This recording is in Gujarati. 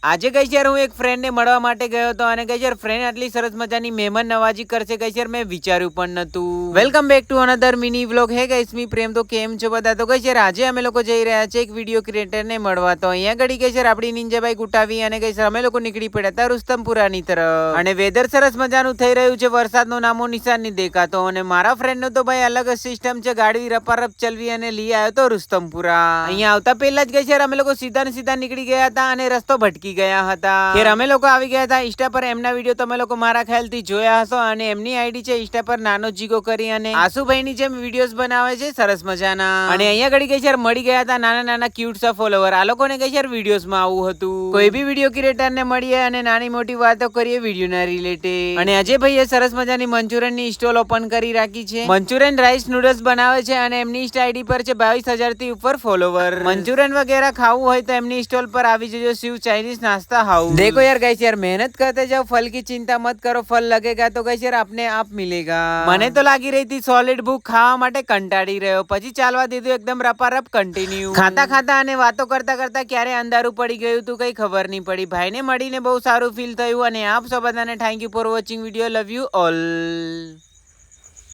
આજે ગઈ યાર હું એક ફ્રેન્ડ ને મળવા માટે ગયો હતો અને ગઈ યાર ફ્રેન્ડ આટલી સરસ મજાની મહેમાન નવાજી કરશે ગઈ યાર મેં વિચાર્યું પણ નતું। Welcome back to another mini vlog. Hey guys મી પ્રેમ તો કેમ છો બધા? તો ગઈ યાર આજે અમે લોકો જઈ રહ્યા છે એક વિડીયો ક્રિએટર ને મળવા। તો અહીંયા ગડી ગઈ યાર આપણી નિંજા બાઈક ઉઠાવી અને ગઈ યાર અમે લોકો નીકળી પડ્યા હતા રુસ્તમપુરાની તરફ। અને વેધર સરસ મજાનું થઈ રહ્યું છે, વરસાદનો નામો નિશાન નહીં દેખાતો। અને મારા ફ્રેન્ડ નો તો ભાઈ અલગ જ સિસ્ટમ છે, ગાડી રપારપ ચલવી અને લઈ આવ્યો તો રુસ્તમપુરા। અહીંયા આવતા પહેલા જ ગઈ યાર અમે લોકો સીધા ને સીધા નીકળી ગયા હતા અને રસ્તો ભટકી ગયા હતા। ફેર અમે લોકો આવી ગયા હતા ઇન્સ્ટા પર। એમના વિડીયો તમે લોકો મારા ખ્યાલથી જોયા હશો અને એમની આઈડી છે ઇન્સ્ટા પર નાનો જીગો કરી અને આસુભાઈની જેમ વિડીયોઝ બનાવે છે સરસ મજાના। અને અહીંયા ઘડી ગઈ યાર મળી ગયા હતા નાના નાના ક્યુટ સા ફોલોવર। આ લોકોને ગઈ યાર વિડીયોઝમાં આવું હતું, કોઈ બી વિડીયો ક્રિએટર ને મળીએ અને નાની મોટી વાતો કરીએ વિડીયો ના રિલેટેડ। અને અજય ભાઈએ સરસ મજાની મંચુરિયન ની સ્ટોલ ઓપન કરી રાખી છે। મંચુરિયન રાઈસ નૂડલ્સ બનાવે છે અને એમની ઇન્સ્ટા આઈડી પર છે 22,000 થી ઉપર ફોલોવર। મંચુરિયન વગેરે ખાવું હોય તો એમની સ્ટોલ પર આવી જજો, શિવ ચાઇનીઝ नाश्ता हाउस। देखो यार गाइस यार मेहनत करते जाओ, फल की चिंता मत करो, फल लगेगा तो गाइस यार अपने आप मिलेगा। મને તો લાગી રહી હતી સોલિડ ભૂખ ખાવા માટે કંટાળી રહ્યો, પછી ચાલવા દીધું એકદમ રપારપ કન્ટિન્યુ। ખાતા ખાતા અને વાતો કરતા કરતા ક્યારે અંધારું પડી ગયું તું કઈ ખબર નહીં પડી। ભાઈને મળીને બહુ સારું ફીલ થયું અને આપ સૌ બધાને thank you for watching video, love you all.